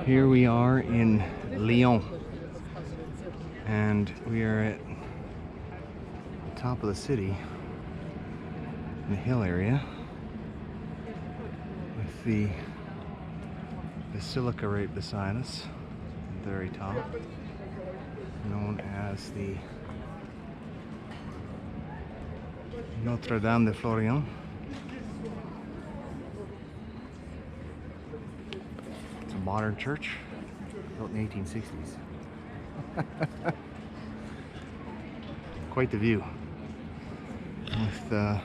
Here we are in Lyon, and we are at the top of the city in the hill area with the basilica right beside us at the very top, known as the Notre Dame de Florian. It's a modern church built in the 1860s. Quite the view, with a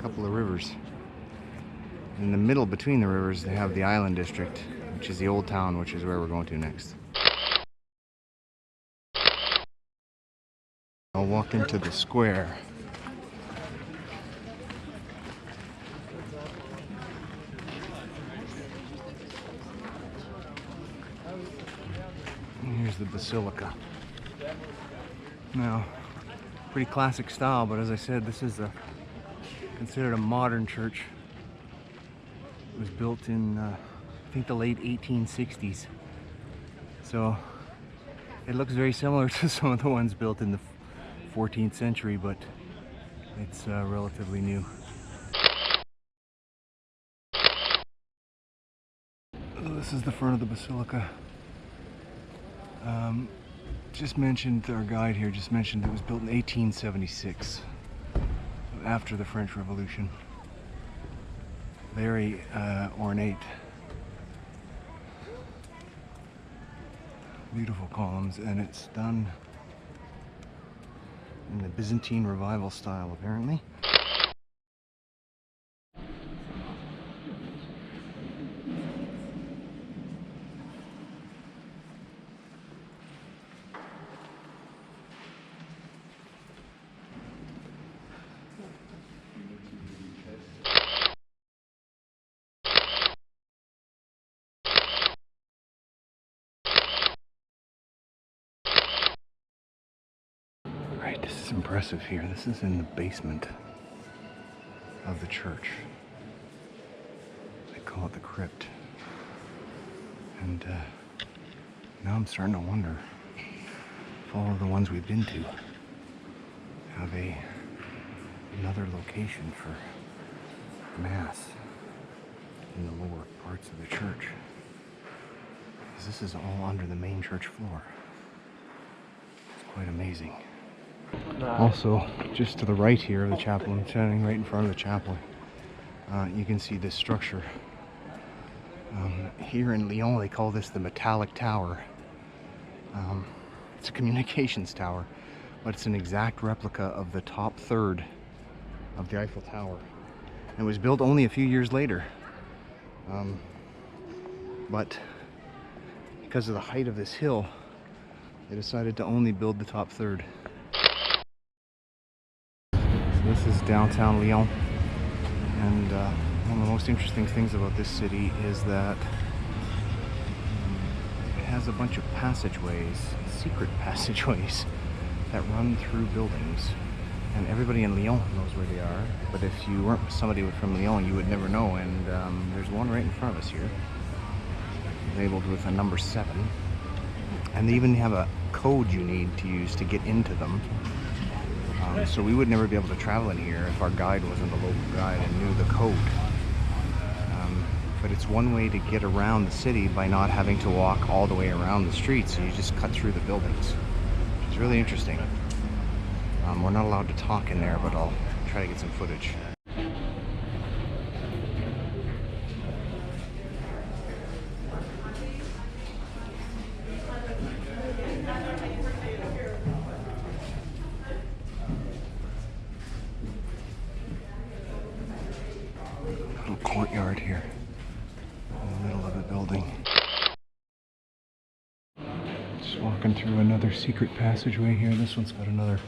couple of rivers. In the middle between the rivers they have the Island District, which is the old town, which is where we're going to next. I'll walk into the square. And here's the basilica. Now, pretty classic style, but as I said, this is considered a modern church. It was built in, I think, the late 1860s. So it looks very similar to some of the ones built in the 14th century, but it's relatively new. This is the front of the basilica. Just mentioned, our guide here just mentioned it was built in 1876, after the French Revolution. Very ornate. Beautiful columns, and it's done in the Byzantine Revival style, apparently. Right, this is impressive here. This is in the basement of the church. They call it the crypt. And now I'm starting to wonder if all of the ones we've been to have another location for mass in the lower parts of the church. Because this is all under the main church floor. It's quite amazing. Also, just to the right here of the chapel, I'm standing right in front of the chapel, you can see this structure. Here in Lyon they call this the metallic tower. It's a communications tower, but it's an exact replica of the top third of the Eiffel Tower. It was built only a few years later, but because of the height of this hill, they decided to only build the top third. This is downtown Lyon, and one of the most interesting things about this city is that it has a bunch of passageways, secret passageways, that run through buildings, and everybody in Lyon knows where they are, but if you weren't somebody from Lyon, you would never know. And there's one right in front of us here, labeled with a number 7, and they even have a code you need to use to get into them. So we would never be able to travel in here if our guide wasn't a local guide and knew the code. But it's one way to get around the city by not having to walk all the way around the streets. So you just cut through the buildings. It's really interesting. We're not allowed to talk in there, but I'll try to get some footage. Courtyard here in the middle of the building. Just walking through another secret passageway here. This one's got another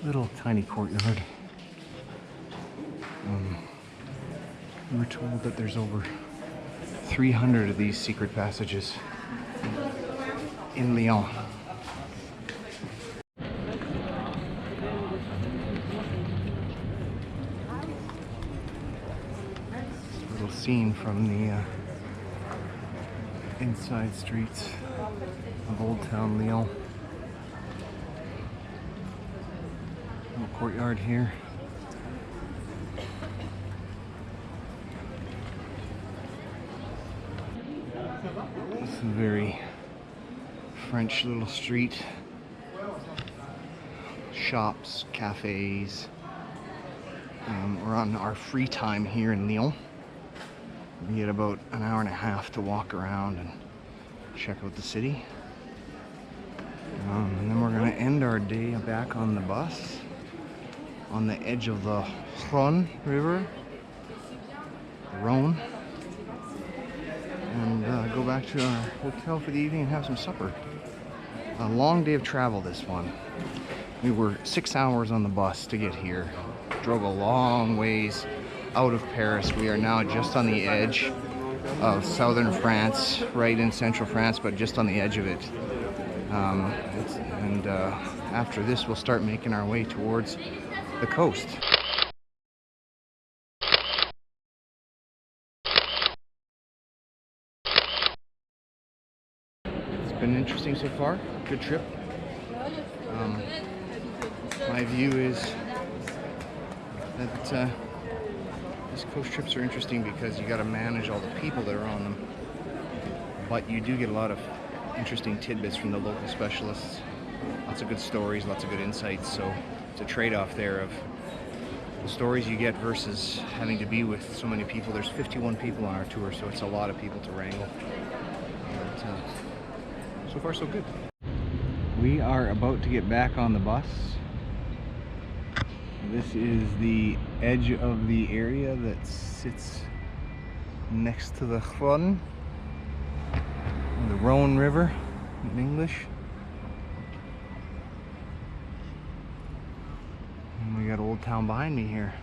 little tiny courtyard. We were told that there's over 300 of these secret passages in Lyon. Little scene from the inside streets of Old Town Lyon. Little courtyard here. This is a very French little street. Shops, cafes. We're on our free time here in Lyon. We get about an hour and a half to walk around and check out the city. And then we're going to end our day back on the bus on the edge of the Lyon River, the Rhone, and go back to our hotel for the evening and have some supper. A long day of travel, this one. We were 6 hours on the bus to get here. Drove a long ways out of Paris. We are now just on the edge of southern France, right in central France, but just on the edge of it. After this, we'll start making our way towards the coast. It's been interesting so far. Good trip. My view is that these coast trips are interesting because you got to manage all the people that are on them, but you do get a lot of interesting tidbits from the local specialists. Lots of good stories, lots of good insights. So it's a trade-off there of the stories you get versus having to be with so many people. There's 51 people on our tour, so it's a lot of people to wrangle. But so far so good. We are about to get back on the bus. This is the edge of the area that sits next to the Lyon, the Rhone River in English. And we got Old Town behind me here.